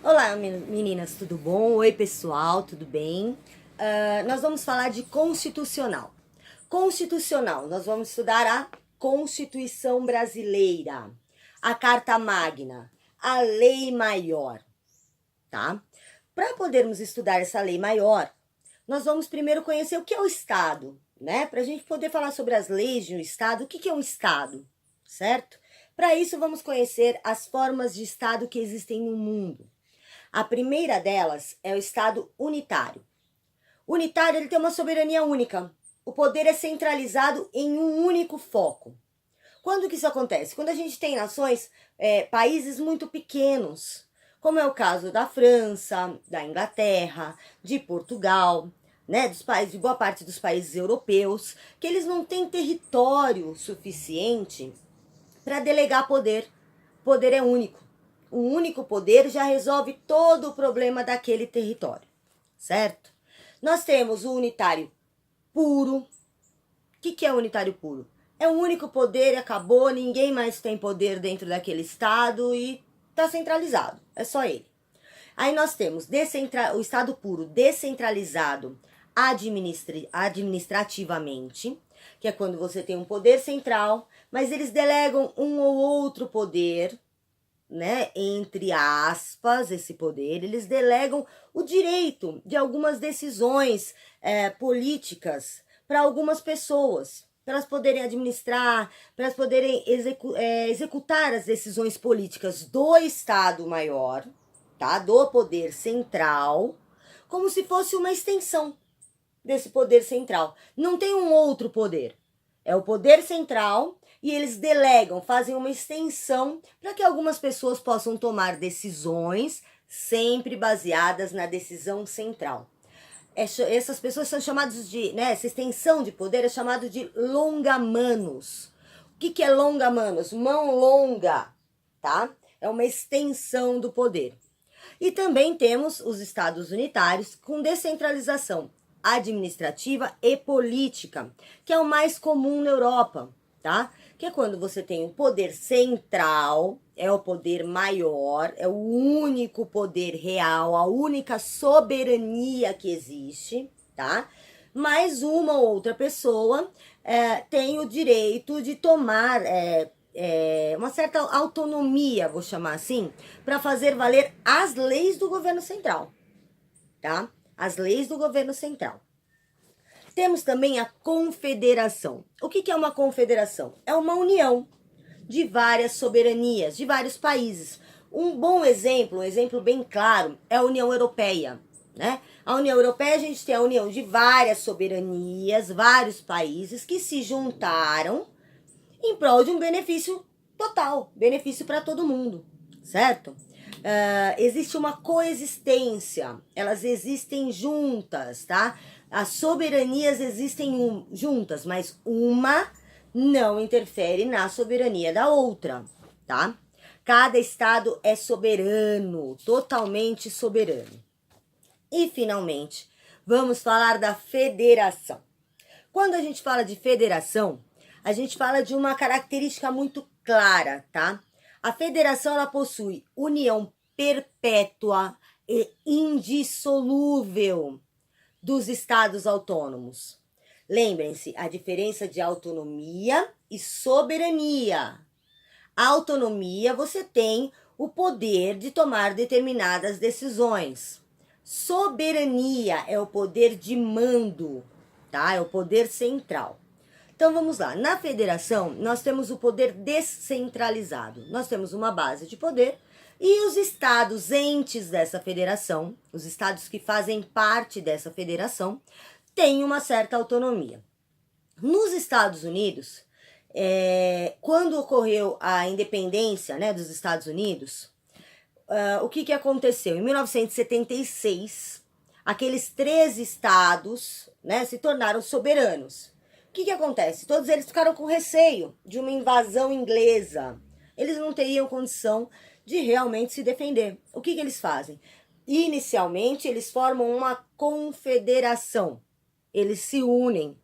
Olá, meninas, tudo bom? Oi, pessoal, tudo bem? Nós vamos falar de constitucional. Constitucional, nós vamos estudar a Constituição Brasileira, a Carta Magna, a Lei Maior, tá? Para podermos estudar essa lei maior, nós vamos primeiro conhecer o que é o Estado, né? Para a gente poder falar sobre as leis de um Estado, o que é um Estado, certo? Para isso, vamos conhecer as formas de Estado que existem no mundo. A primeira delas é o Estado unitário. O unitário ele tem uma soberania única. O poder é centralizado em um único foco. Quando que isso acontece? Quando a gente tem nações, países muito pequenos, como é o caso da França, da Inglaterra, de Portugal, né, de boa parte dos países europeus, que eles não têm território suficiente para delegar poder. O poder é único. Um único poder já resolve todo o problema daquele território, certo? Nós temos o unitário puro. O que é o unitário puro? É um único poder e acabou, ninguém mais tem poder dentro daquele estado e está centralizado, é só ele. Aí nós temos o estado puro descentralizado administrativamente, que é quando você tem um poder central, mas eles delegam um ou outro poder, né, entre aspas, esse poder, eles delegam o direito de algumas decisões políticas para algumas pessoas, para elas poderem administrar, para elas poderem executar as decisões políticas do Estado maior, tá, do poder central, como se fosse uma extensão desse poder central. Não tem um outro poder, é o poder central. E eles delegam, fazem uma extensão para que algumas pessoas possam tomar decisões sempre baseadas na decisão central. Essas pessoas são chamadas de, né, essa extensão de poder é chamada de longamanos. O que é longamanos? Mão longa, tá? É uma extensão do poder. E também temos os estados unitários com descentralização administrativa e política, que é o mais comum na Europa, tá? Que é quando você tem o poder central, é o poder maior, é o único poder real, a única soberania que existe, tá? Mas uma ou outra pessoa tem o direito de tomar uma certa autonomia, vou chamar assim, para fazer valer as leis do governo central, tá? As leis do governo central. Temos também a confederação. O que é uma confederação? É uma união de várias soberanias, de vários países. Um bom exemplo, um exemplo bem claro, é a União Europeia, né? A União Europeia, a gente tem a união de várias soberanias, vários países que se juntaram em prol de um benefício total, benefício para todo mundo, certo? Existe uma coexistência, elas existem juntas, tá? As soberanias existem juntas, mas uma não interfere na soberania da outra, tá? Cada estado é soberano, totalmente soberano. E, finalmente, vamos falar da federação. Quando a gente fala de federação, a gente fala de uma característica muito clara, tá? A federação, ela possui união perpétua e indissolúvel dos estados autônomos. Lembrem-se, a diferença de autonomia e soberania. A autonomia, você tem o poder de tomar determinadas decisões. Soberania é o poder de mando, tá? É o poder central. Então vamos lá, na federação nós temos o poder descentralizado, nós temos uma base de poder e os estados entes dessa federação, os estados que fazem parte dessa federação, têm uma certa autonomia. Nos Estados Unidos, quando ocorreu a independência, né, dos Estados Unidos, o que aconteceu? Em 1976, aqueles 13 estados, né, se tornaram soberanos. O que acontece? Todos eles ficaram com receio de uma invasão inglesa. Eles não teriam condição de realmente se defender. O que eles fazem? Inicialmente, eles formam uma confederação. Eles se unem.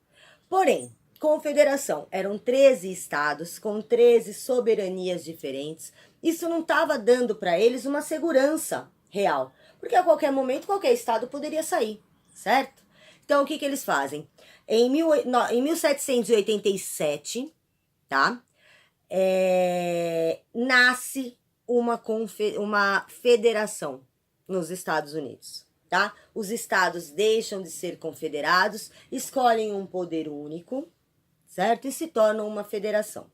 Porém, confederação, eram 13 estados com 13 soberanias diferentes. Isso não estava dando para eles uma segurança real. Porque a qualquer momento, qualquer estado poderia sair, certo? Então, o que eles fazem? Em 1787, tá? Nasce uma federação nos Estados Unidos, tá? Os estados deixam de ser confederados, escolhem um poder único, certo? E se tornam uma federação.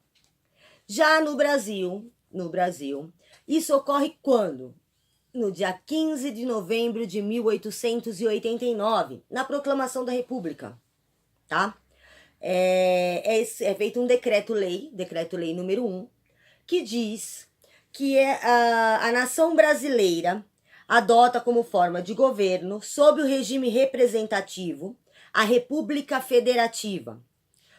Já no Brasil, isso ocorre quando? No dia 15 de novembro de 1889, na proclamação da República, tá? É feito um decreto-lei número 1, que diz que a nação brasileira adota como forma de governo, sob o regime representativo, a República Federativa,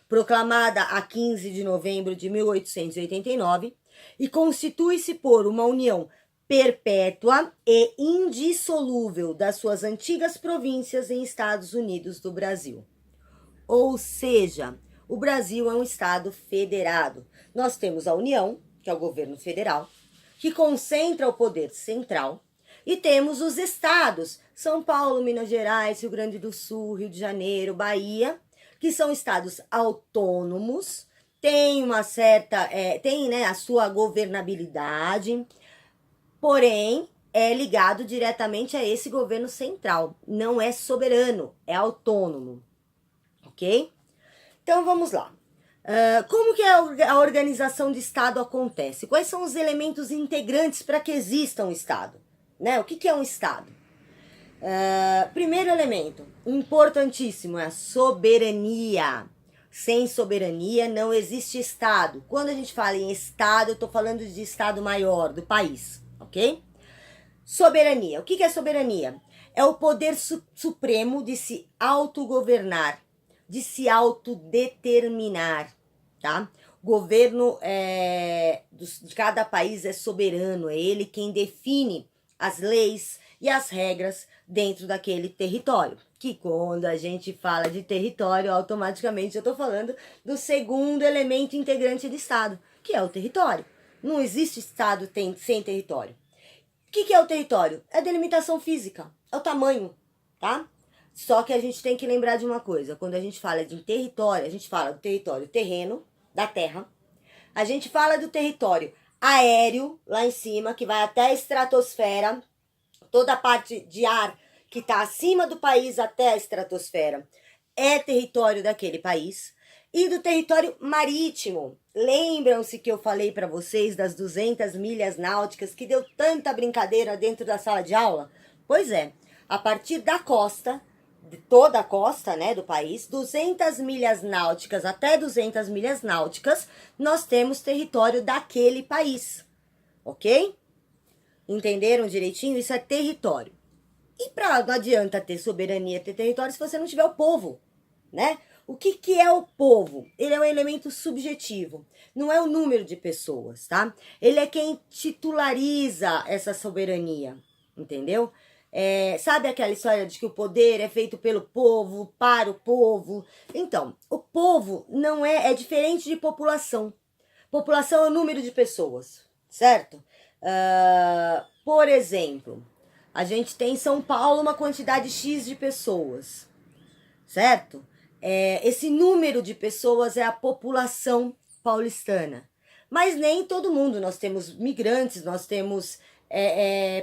proclamada a 15 de novembro de 1889, e constitui-se por uma união perpétua e indissolúvel das suas antigas províncias em Estados Unidos do Brasil. Ou seja, o Brasil é um estado federado. Nós temos a União, que é o governo federal, que concentra o poder central, e temos os estados, São Paulo, Minas Gerais, Rio Grande do Sul, Rio de Janeiro, Bahia, que são estados autônomos, têm uma certa, tem, né, a sua governabilidade, porém é ligado diretamente a esse governo central, não é soberano, é autônomo, ok? Então vamos lá. Como que a organização de Estado acontece? Quais são os elementos integrantes para que exista um Estado? Né? O que é um Estado? Primeiro elemento, importantíssimo, é a soberania. Sem soberania não existe Estado. Quando a gente fala em Estado, eu estou falando de Estado maior, do país, ok? Soberania. O que é soberania? É o poder supremo de se autogovernar, de se autodeterminar, tá? O governo de cada país é soberano, é ele quem define as leis e as regras dentro daquele território. Que quando a gente fala de território, automaticamente eu estou falando do segundo elemento integrante de Estado, que é o território. Não existe Estado sem território. O que é o território? É a delimitação física, é o tamanho, tá? Só que a gente tem que lembrar de uma coisa, quando a gente fala de território, a gente fala do território terreno, da terra, a gente fala do território aéreo, lá em cima, que vai até a estratosfera, toda a parte de ar que está acima do país até a estratosfera é território daquele país, e do território marítimo. Lembram-se que eu falei para vocês das 200 milhas náuticas, que deu tanta brincadeira dentro da sala de aula? Pois é, a partir da costa, de toda a costa, né, do país, 200 milhas náuticas até 200 milhas náuticas, nós temos território daquele país, ok? Entenderam direitinho? Isso é território. E não adianta ter soberania, ter território, se você não tiver o povo, né? O que é o povo? Ele é um elemento subjetivo, não é o número de pessoas, tá? Ele é quem titulariza essa soberania, entendeu? Sabe aquela história de que o poder é feito pelo povo, para o povo? Então, o povo não é diferente de população. População é o número de pessoas, certo? Por exemplo, a gente tem em São Paulo uma quantidade X de pessoas, certo? Esse número de pessoas é a população paulistana. Mas nem todo mundo, nós temos migrantes, nós temos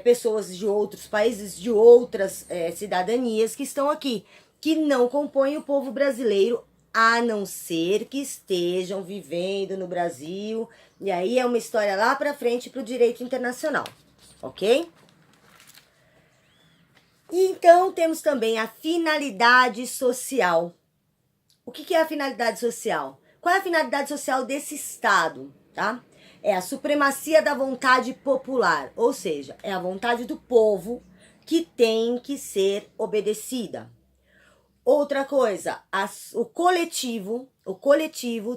pessoas de outros países, de outras cidadanias que estão aqui, que não compõem o povo brasileiro, a não ser que estejam vivendo no Brasil. E aí é uma história lá para frente para o direito internacional, ok? E então temos também a finalidade social. O que é a finalidade social? Qual é a finalidade social desse Estado, tá? É a supremacia da vontade popular, ou seja, é a vontade do povo que tem que ser obedecida. Outra coisa, o coletivo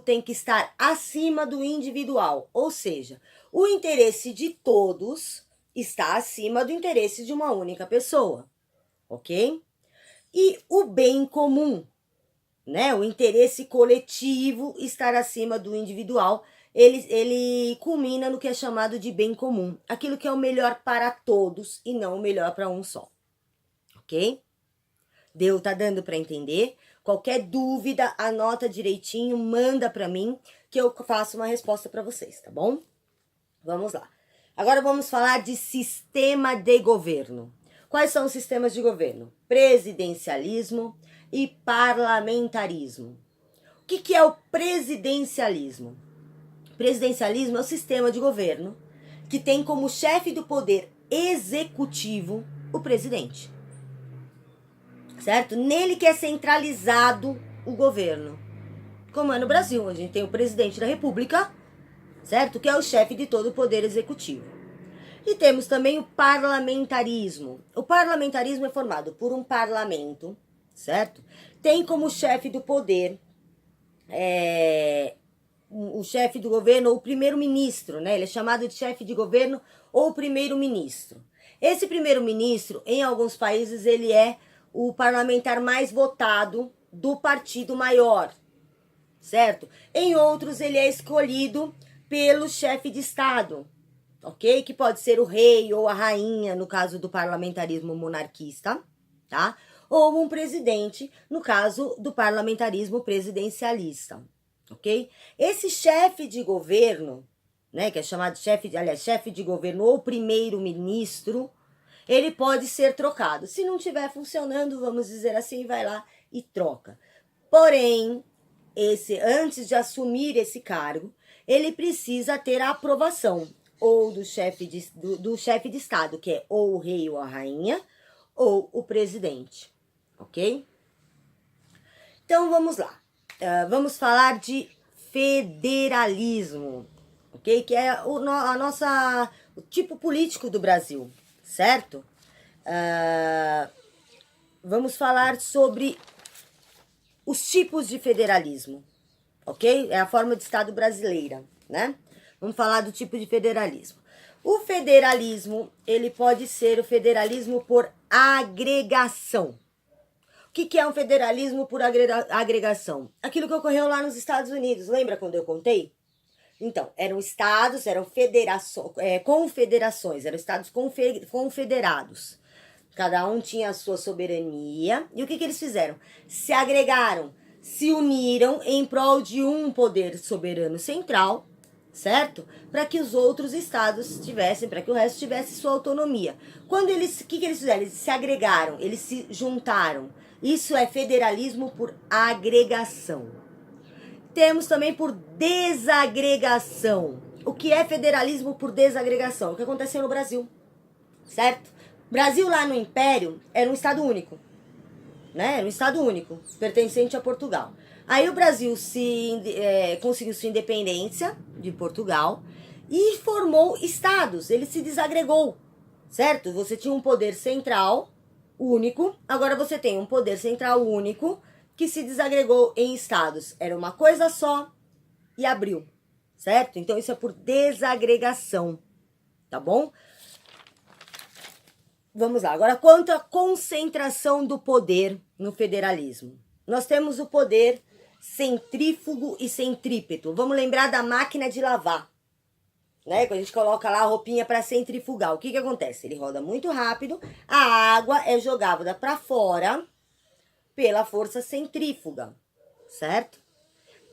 tem que estar acima do individual, ou seja, o interesse de todos está acima do interesse de uma única pessoa, ok? E o bem comum, né? O interesse coletivo estar acima do individual ele culmina no que é chamado de bem comum, aquilo que é o melhor para todos e não o melhor para um só, ok? Tá dando para entender? Qualquer dúvida, anota direitinho, manda para mim que eu faço uma resposta para vocês, tá bom? Vamos lá. Agora vamos falar de sistema de governo. Quais são os sistemas de governo? Presidencialismo e parlamentarismo. O que é o presidencialismo? Presidencialismo é o sistema de governo que tem como chefe do poder executivo o presidente. Certo? Nele que é centralizado o governo. Como é no Brasil, onde a gente tem o presidente da República, certo? Que é o chefe de todo o poder executivo. E temos também o parlamentarismo. O parlamentarismo é formado por um parlamento, certo? Tem como chefe do poder o chefe do governo ou o primeiro-ministro, né? Ele é chamado de chefe de governo ou primeiro-ministro. Esse primeiro-ministro, em alguns países, ele é o parlamentar mais votado do partido maior, certo? Em outros, ele é escolhido pelo chefe de Estado, ok? Que pode ser o rei ou a rainha, no caso do parlamentarismo monarquista, tá? Ou um presidente, no caso do parlamentarismo presidencialista, ok? Esse chefe de governo, né, que é chamado chefe de governo ou primeiro-ministro, ele pode ser trocado. Se não estiver funcionando, vamos dizer assim, vai lá e troca. Porém, antes de assumir esse cargo, ele precisa ter a aprovação ou do chefe de Estado, que é ou o rei ou a rainha, ou o presidente, ok? Então, vamos lá. Vamos falar de federalismo, ok? Que é o tipo político do Brasil, certo? Vamos falar sobre os tipos de federalismo, ok? É a forma de Estado brasileira, né? Vamos falar do tipo de federalismo. O federalismo, ele pode ser o federalismo por agregação. O que é um federalismo por agregação? Aquilo que ocorreu lá nos Estados Unidos, lembra quando eu contei? Então, eram estados, eram confederações, eram estados confederados. Cada um tinha a sua soberania. E o que eles fizeram? Se agregaram, se uniram em prol de um poder soberano central, certo? Para que os outros estados tivessem, para que o resto tivesse sua autonomia. O que eles fizeram? Eles se agregaram, eles se juntaram. Isso é federalismo por agregação. Temos também por desagregação. O que é federalismo por desagregação? O que aconteceu no Brasil, certo? O Brasil lá no Império era um estado único, né? Era um estado único, pertencente a Portugal. Aí o Brasil conseguiu sua independência de Portugal e formou estados, ele se desagregou, certo? Você tinha um poder central único, agora você tem um poder central único que se desagregou em estados. Era uma coisa só e abriu, certo? Então isso é por desagregação, tá bom? Vamos lá, agora quanto à concentração do poder no federalismo. Nós temos o poder centrífugo e centrípeto. Vamos lembrar da máquina de lavar, né? Quando a gente coloca lá a roupinha para centrifugar, o que acontece? Ele roda muito rápido, a água é jogada para fora pela força centrífuga, certo?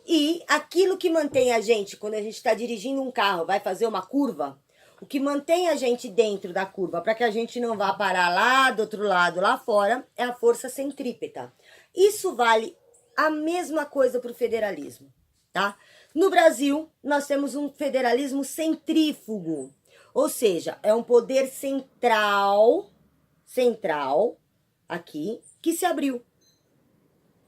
E aquilo que mantém a gente, quando a gente está dirigindo um carro, vai fazer uma curva, o que mantém a gente dentro da curva, para que a gente não vá parar lá do outro lado, lá fora, é a força centrípeta. Isso vale a mesma coisa para o federalismo, tá? No Brasil, nós temos um federalismo centrífugo, ou seja, é um poder central aqui, que se abriu,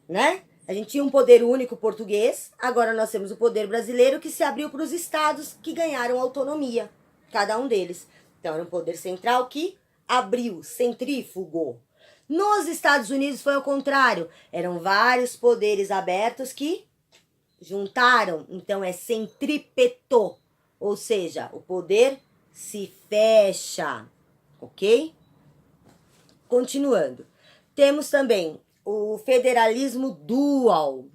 né? A gente tinha um poder único português, agora nós temos o poder brasileiro que se abriu para os estados que ganharam autonomia, cada um deles. Então, era um poder central que abriu, centrífugo. Nos Estados Unidos foi ao contrário, eram vários poderes abertos que juntaram, então é centrípeto, ou seja, o poder se fecha, ok? Continuando, temos também o federalismo dual,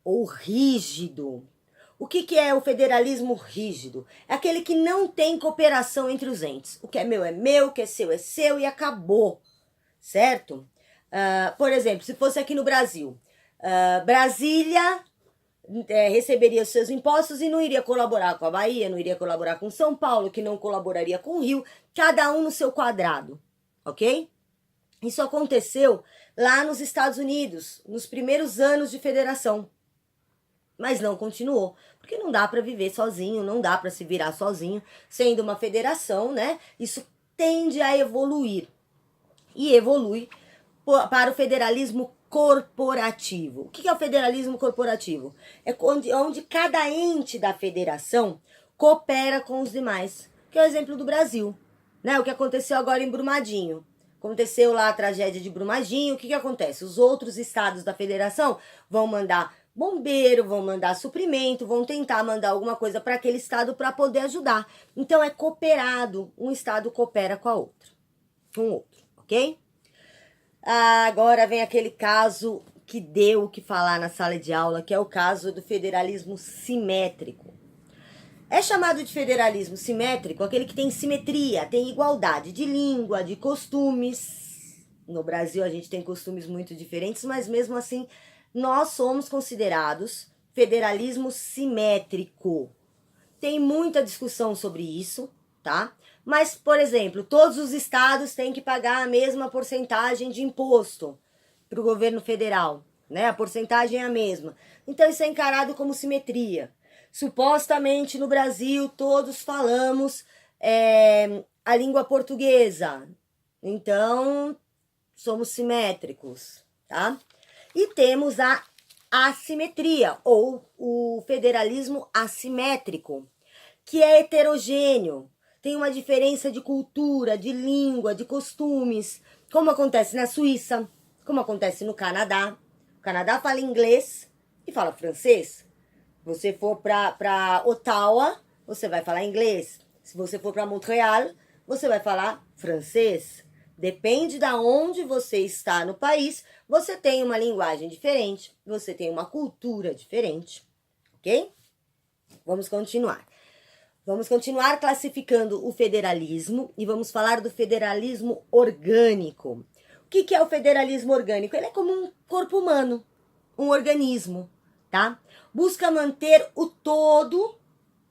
ou rígido. O que é o federalismo rígido? É aquele que não tem cooperação entre os entes. O que é meu, o que é seu e acabou, certo? Por exemplo, se fosse aqui no Brasil, Brasília receberia os seus impostos e não iria colaborar com a Bahia, não iria colaborar com São Paulo, que não colaboraria com o Rio, cada um no seu quadrado, ok? Isso aconteceu lá nos Estados Unidos, nos primeiros anos de federação, mas não continuou, porque não dá para viver sozinho, não dá para se virar sozinho, sendo uma federação, né? Isso tende a evoluir e evolui para o federalismo corporativo. O que é o federalismo corporativo? É onde cada ente da federação coopera com os demais, que é o exemplo do Brasil, né? O que aconteceu agora em Brumadinho. Aconteceu lá a tragédia de Brumadinho, o que acontece? Os outros estados da federação vão mandar bombeiro, vão mandar suprimento, vão tentar mandar alguma coisa para aquele estado para poder ajudar. Então é cooperado, um estado coopera com o outro, ok? Agora vem aquele caso que deu o que falar na sala de aula, que é o caso do federalismo simétrico. É chamado de federalismo simétrico aquele que tem simetria, tem igualdade de língua, de costumes. No Brasil a gente tem costumes muito diferentes, mas mesmo assim nós somos considerados federalismo simétrico. Tem muita discussão sobre isso, tá? Mas, por exemplo, todos os estados têm que pagar a mesma porcentagem de imposto para o governo federal, né? A porcentagem é a mesma. Então isso é encarado como simetria. Supostamente no Brasil todos falamos a língua portuguesa, então somos simétricos, tá? E temos a assimetria, ou o federalismo assimétrico, que é heterogêneo, tem uma diferença de cultura, de língua, de costumes, como acontece na Suíça, como acontece no Canadá. O Canadá fala inglês e fala francês. Se você for para Ottawa, você vai falar inglês. Se você for para Montreal, você vai falar francês. Depende de onde você está no país, você tem uma linguagem diferente, você tem uma cultura diferente, ok? Vamos continuar. Vamos continuar classificando o federalismo e vamos falar do federalismo orgânico. O que é o federalismo orgânico? Ele é como um corpo humano, um organismo, tá? Busca manter o todo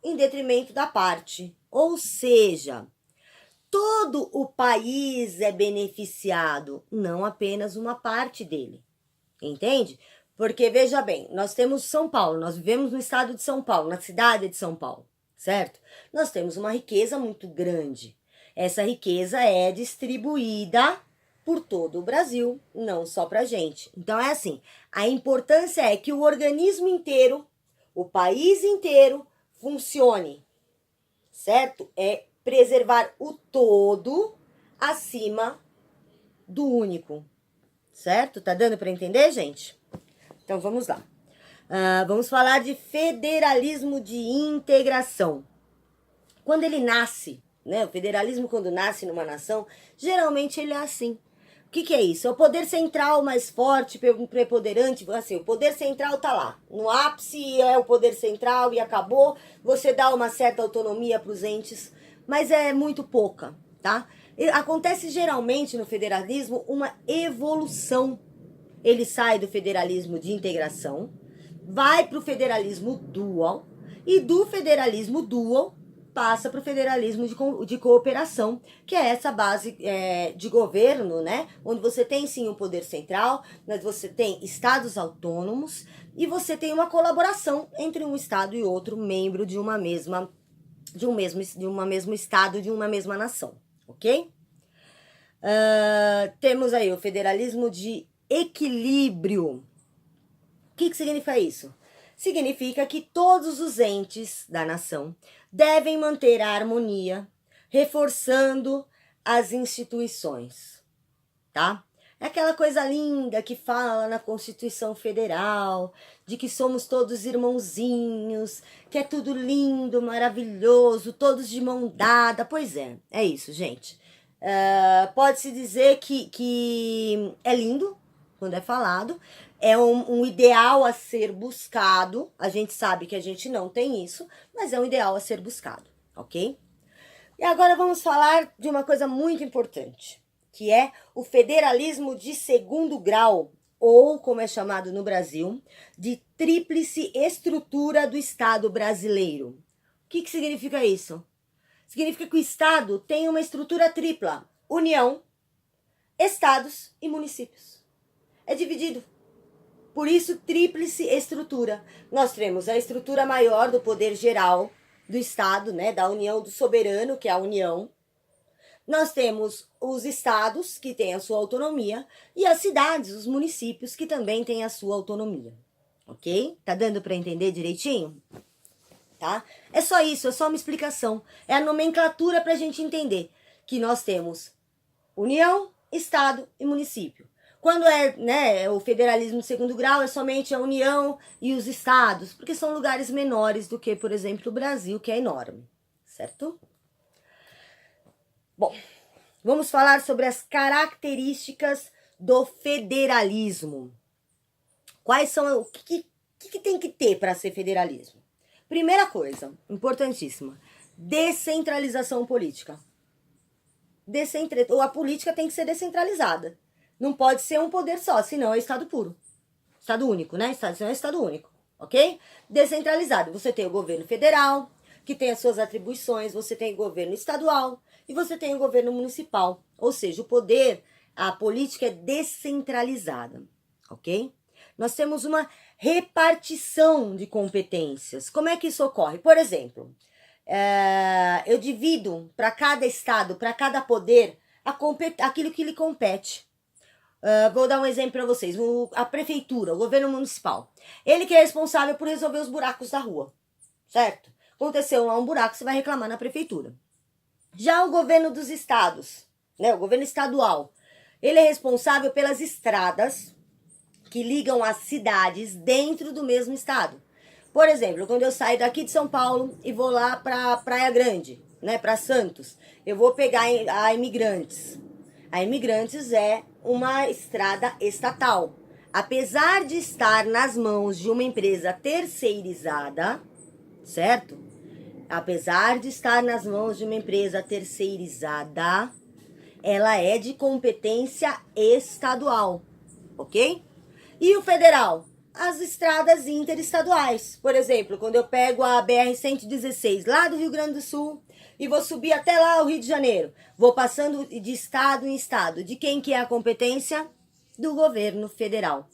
em detrimento da parte. Ou seja, todo o país é beneficiado, não apenas uma parte dele. Entende? Porque, veja bem, nós temos São Paulo, nós vivemos no estado de São Paulo, na cidade de São Paulo, certo? Nós temos uma riqueza muito grande. Essa riqueza é distribuída por todo o Brasil, não só pra gente. Então é assim, a importância é que o organismo inteiro, o país inteiro funcione, certo? É preservar o todo acima do único, certo? Tá dando para entender, gente? Então vamos lá. Vamos falar de federalismo de integração. Quando ele nasce, né? O federalismo quando nasce numa nação, geralmente ele é assim. O que é isso? É o poder central mais forte, preponderante, assim, o poder central tá lá. No ápice é o poder central e acabou. Você dá uma certa autonomia para os entes, mas é muito pouca, tá? Acontece geralmente no federalismo uma evolução. Ele sai do federalismo de integração, vai para o federalismo dual, e do federalismo dual passa para o federalismo de cooperação, que é essa base de governo, né? Onde você tem sim um poder central, mas você tem estados autônomos e você tem uma colaboração entre um estado e outro membro de um mesmo estado, de uma mesma nação, ok? Temos aí o federalismo de equilíbrio. O que significa isso? Significa que todos os entes da nação devem manter a harmonia, reforçando as instituições, tá? É aquela coisa linda que fala na Constituição Federal, de que somos todos irmãozinhos, que é tudo lindo, maravilhoso, todos de mão dada. Pois é isso, gente. Pode-se dizer que é lindo, quando é falado, é um ideal a ser buscado. A gente sabe que a gente não tem isso, mas é um ideal a ser buscado, ok? E agora vamos falar de uma coisa muito importante, que é o federalismo de segundo grau, ou como é chamado no Brasil, de tríplice estrutura do Estado brasileiro. O que significa isso? Significa que o Estado tem uma estrutura tripla: União, Estados e municípios. É dividido. Por isso, tríplice estrutura. Nós temos a estrutura maior do poder geral do Estado, né, da União, do soberano, que é a União. Nós temos os estados, que têm a sua autonomia, e as cidades, os municípios, que também têm a sua autonomia. Ok? Tá dando para entender direitinho? Tá? É só isso, é só uma explicação. É a nomenclatura para a gente entender que nós temos União, Estado e município. Quando é, né, o federalismo de segundo grau, é somente a União e os estados, porque são lugares menores do que, por exemplo, o Brasil, que é enorme, certo? Bom, vamos falar sobre as características do federalismo. Quais são, o que tem que ter para ser federalismo? Primeira coisa, importantíssima, descentralização política. A política tem que ser descentralizada. Não pode ser um poder só, senão é Estado puro. Estado único, né? Senão é Estado único, ok? Descentralizado. Você tem o governo federal, que tem as suas atribuições, você tem o governo estadual e você tem o governo municipal. Ou seja, o poder, a política é descentralizada, ok? Nós temos uma repartição de competências. Como é que isso ocorre? Por exemplo, eu divido para cada estado, para cada poder, aquilo que lhe compete. Vou dar um exemplo para vocês. A prefeitura, o governo municipal, ele que é responsável por resolver os buracos da rua, certo? Aconteceu lá um buraco, você vai reclamar na prefeitura. Já o governo dos estados, né, o governo estadual, ele é responsável pelas estradas que ligam as cidades dentro do mesmo estado. Por exemplo, quando eu saio daqui de São Paulo e vou lá para Praia Grande, né, para Santos, eu vou pegar a Imigrantes. A Imigrantes é uma estrada estatal. Apesar de estar nas mãos de uma empresa terceirizada, certo? Apesar de estar nas mãos de uma empresa terceirizada, ela é de competência estadual, ok? E o federal? As estradas interestaduais. Por exemplo, quando eu pego a BR-116 lá do Rio Grande do Sul e vou subir até lá o Rio de Janeiro, vou passando de estado em estado. De quem que é a competência? Do governo federal.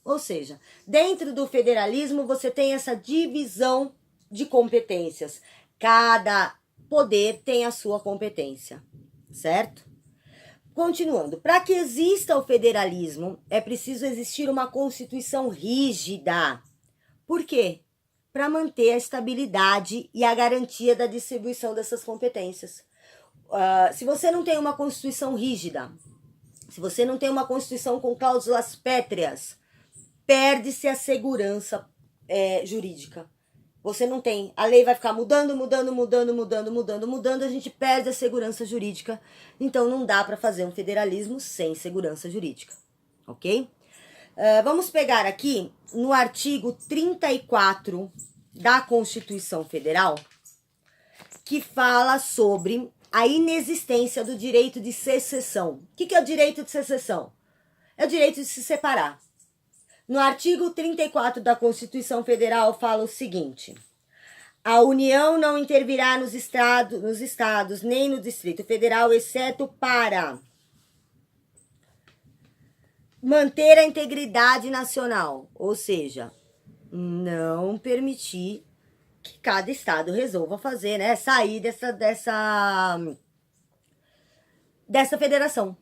Ou seja, dentro do federalismo você tem essa divisão de competências. Cada poder tem a sua competência, certo? Continuando, para que exista o federalismo, é preciso existir uma Constituição rígida. Por quê? Para manter a estabilidade e a garantia da distribuição dessas competências. Se você não tem uma Constituição rígida, se você não tem uma Constituição com cláusulas pétreas, perde-se a segurança jurídica. Você não tem, a lei vai ficar mudando, a gente perde a segurança jurídica. Então não dá para fazer um federalismo sem segurança jurídica, ok? Vamos pegar aqui no artigo 34 da Constituição Federal, que fala sobre a inexistência do direito de secessão. O que é o direito de secessão? É o direito de se separar. No artigo 34 da Constituição Federal fala o seguinte: a União não intervirá nos estados nem no Distrito Federal, exceto para manter a integridade nacional, ou seja, não permitir que cada estado resolva fazer, né, sair dessa federação.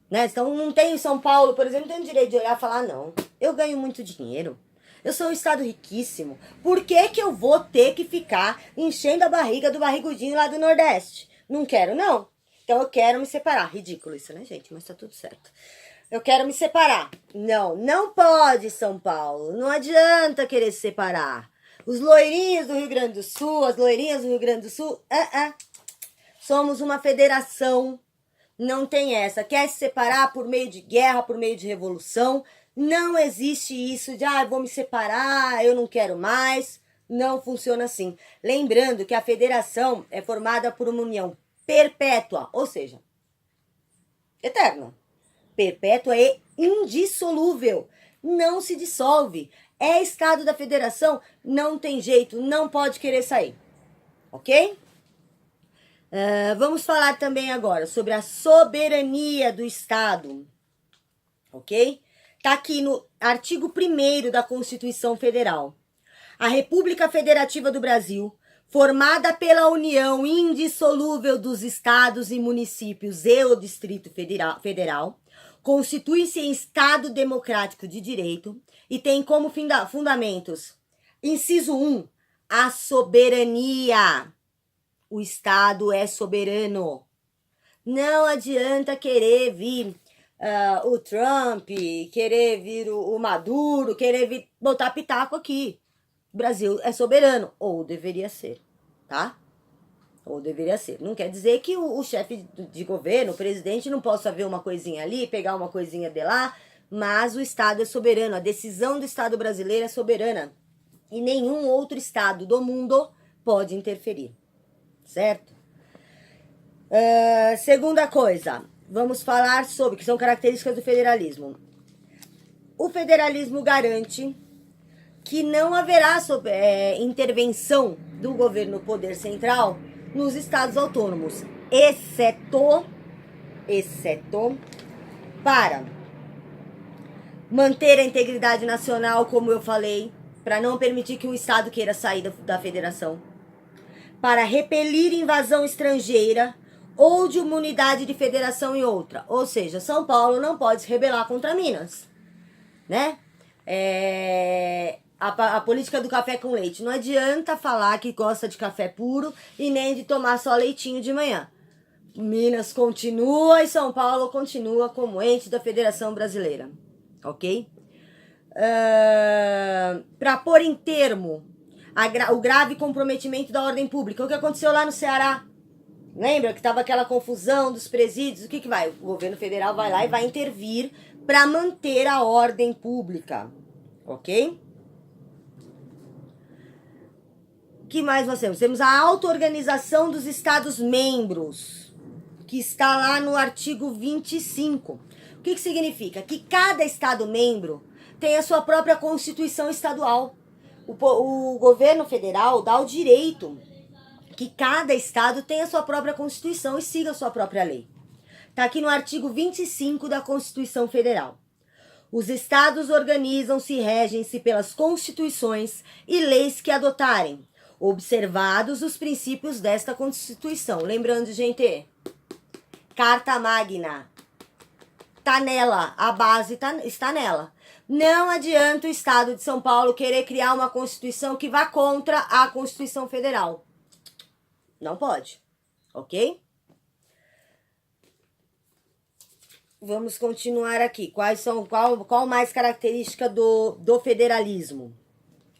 Né? Então não tem em São Paulo, por exemplo, não tem o direito de olhar e falar, não, eu ganho muito dinheiro, eu sou um estado riquíssimo, por que que eu vou ter que ficar enchendo a barriga do barrigudinho lá do Nordeste? Não quero, não. Então eu quero me separar. Ridículo isso, né, gente? Mas tá tudo certo. Eu quero me separar. Não, não pode, São Paulo. Não adianta querer se separar. Os loirinhos do Rio Grande do Sul, as loirinhas do Rio Grande do Sul, somos uma federação. Não tem essa. Quer se separar por meio de guerra, por meio de revolução? Não existe isso de, vou me separar, eu não quero mais. Não funciona assim. Lembrando que a federação é formada por uma união perpétua, ou seja, eterna. Perpétua e indissolúvel. Não se dissolve. É estado da federação, não tem jeito, não pode querer sair. Ok? Vamos falar também agora sobre a soberania do Estado, ok? Tá aqui no artigo 1º da Constituição Federal. A República Federativa do Brasil, formada pela união indissolúvel dos estados e municípios e o Distrito Federal, constitui-se em Estado democrático de direito e tem como fundamentos, inciso 1, a soberania. O Estado é soberano. Não adianta querer vir o Trump, querer vir o Maduro, querer vir botar pitaco aqui. O Brasil é soberano, ou deveria ser, tá? Ou deveria ser. Não quer dizer que o chefe de governo, o presidente, não possa ver uma coisinha ali, pegar uma coisinha de lá, mas o Estado é soberano. A decisão do Estado brasileiro é soberana. E nenhum outro Estado do mundo pode interferir. Certo? Segunda coisa, vamos falar sobre, que são características do federalismo. O federalismo garante que não haverá intervenção do governo poder central nos estados autônomos, exceto para manter a integridade nacional, como eu falei, para não permitir que um estado queira sair da federação, para repelir invasão estrangeira ou de uma unidade de federação em outra. Ou seja, São Paulo não pode se rebelar contra Minas, né? A política do café com leite. Não adianta falar que gosta de café puro e nem de tomar só leitinho de manhã. Minas continua e São Paulo continua como ente da Federação Brasileira, ok? Para pôr em termo o grave comprometimento da ordem pública. O que aconteceu lá no Ceará? Lembra que estava aquela confusão dos presídios? O que vai? O governo federal vai lá e vai intervir para manter a ordem pública. Ok? O que mais nós temos? Temos a auto-organização dos Estados-membros, que está lá no artigo 25. O que significa? Que cada Estado-membro tem a sua própria Constituição estadual. O governo federal dá o direito que cada estado tenha a sua própria Constituição e siga a sua própria lei. Está aqui no artigo 25 da Constituição Federal. Os estados organizam-se e regem-se pelas constituições e leis que adotarem, observados os princípios desta Constituição. Lembrando, gente, Carta Magna, tá nela, a base está nela. Não adianta o Estado de São Paulo querer criar uma Constituição que vá contra a Constituição Federal. Não pode, ok? Vamos continuar aqui. Qual mais característica do federalismo?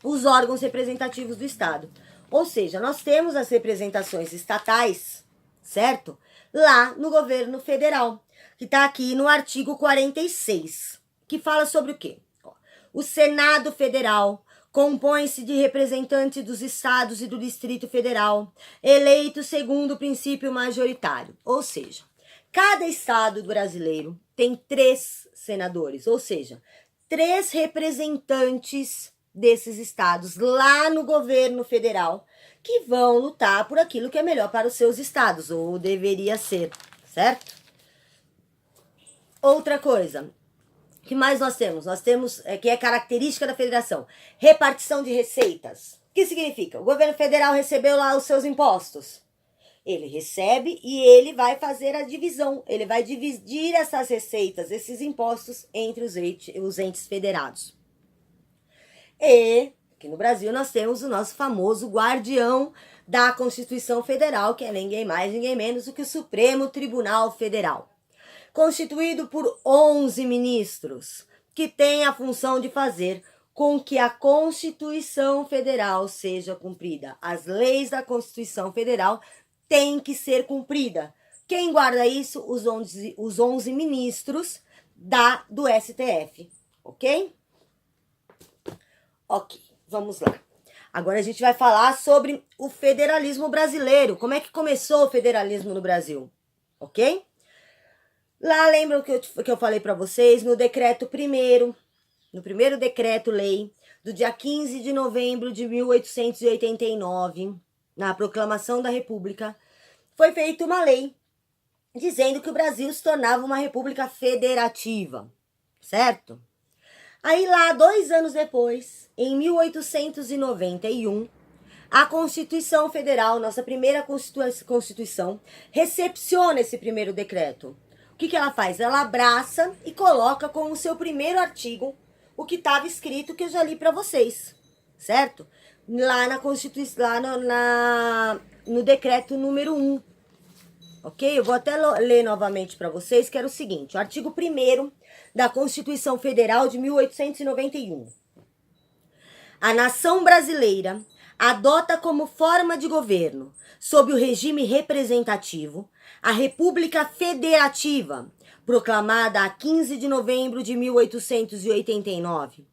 Os órgãos representativos do Estado. Ou seja, nós temos as representações estatais, certo? Lá no governo federal, que está aqui no artigo 46. Que fala sobre o quê? O Senado Federal compõe-se de representantes dos estados e do Distrito Federal, eleitos segundo o princípio majoritário. Ou seja, cada estado brasileiro tem 3 senadores, ou seja, 3 representantes desses estados lá no governo federal que vão lutar por aquilo que é melhor para os seus estados, ou deveria ser, certo? Outra coisa. O que mais nós temos? Nós temos, que é característica da federação, repartição de receitas. O que significa? O governo federal recebeu lá os seus impostos. Ele recebe e ele vai fazer a divisão. Ele vai dividir essas receitas, esses impostos, entre os entes federados. E aqui no Brasil nós temos o nosso famoso guardião da Constituição Federal, que é ninguém mais, ninguém menos do que o Supremo Tribunal Federal. Constituído por 11 ministros, que tem a função de fazer com que a Constituição Federal seja cumprida. As leis da Constituição Federal têm que ser cumpridas. Quem guarda isso? Os 11 ministros do STF, ok? Ok, vamos lá. Agora a gente vai falar sobre o federalismo brasileiro. Como é que começou o federalismo no Brasil, ok? Lá, lembram que eu falei para vocês, no primeiro decreto-lei, do dia 15 de novembro de 1889, na proclamação da República, foi feita uma lei dizendo que o Brasil se tornava uma república federativa, certo? Aí lá, 2 anos depois, em 1891, a Constituição Federal, nossa primeira Constituição, recepciona esse primeiro decreto. O que ela faz? Ela abraça e coloca como seu primeiro artigo o que estava escrito, que eu já li para vocês, certo? Lá na Constituição, lá no decreto número 1. Ok? Eu vou até ler novamente para vocês, que era o seguinte: o artigo 1º da Constituição Federal de 1891. A nação brasileira adota como forma de governo, sob o regime representativo, a República Federativa, proclamada a 15 de novembro de 1889,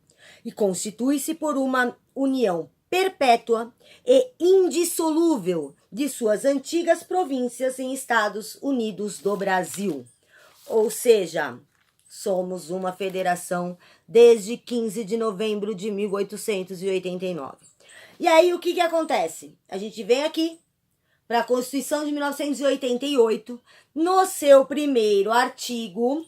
e constitui-se por uma união perpétua e indissolúvel de suas antigas províncias em Estados Unidos do Brasil. Ou seja, somos uma federação desde 15 de novembro de 1889. E aí, o que acontece? A gente vem aqui para a Constituição de 1988, no seu primeiro artigo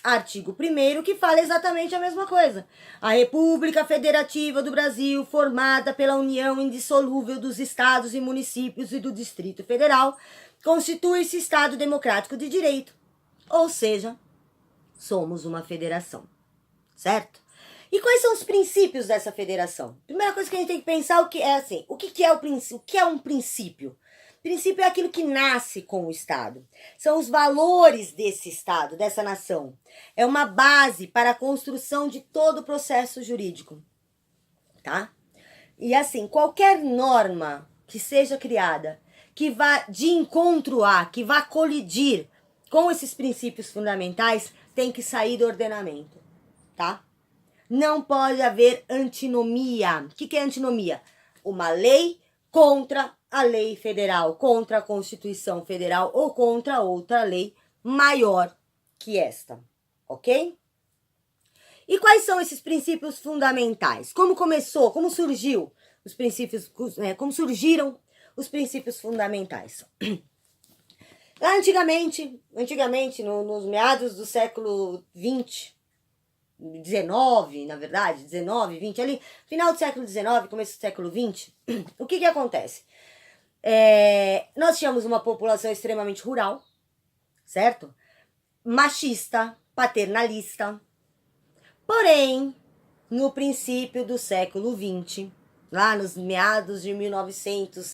1º, que fala exatamente a mesma coisa. A República Federativa do Brasil, formada pela união indissolúvel dos estados e municípios e do Distrito Federal, constitui-se Estado Democrático de Direito. Ou seja, somos uma federação, certo? E quais são os princípios dessa federação? Primeira coisa que a gente tem que pensar o que é o princípio? O que é um princípio? Princípio é aquilo que nasce com o Estado. São os valores desse Estado, dessa nação. É uma base para a construção de todo o processo jurídico, tá? E assim, qualquer norma que seja criada, que vá de encontro que vá colidir com esses princípios fundamentais, tem que sair do ordenamento, tá? Não pode haver antinomia. O que é antinomia? Uma lei contra a lei federal, contra a Constituição Federal ou contra outra lei maior que esta, ok? E quais são esses princípios fundamentais? Como começou? Como surgiu os princípios? Como surgiram os princípios fundamentais? Lá antigamente, nos meados do século XX, 19, na verdade, 19, 20, ali, final do século 19, começo do século 20, o que acontece? Nós tínhamos uma população extremamente rural, certo? Machista, paternalista. Porém, no princípio do século 20, lá nos meados de 1900,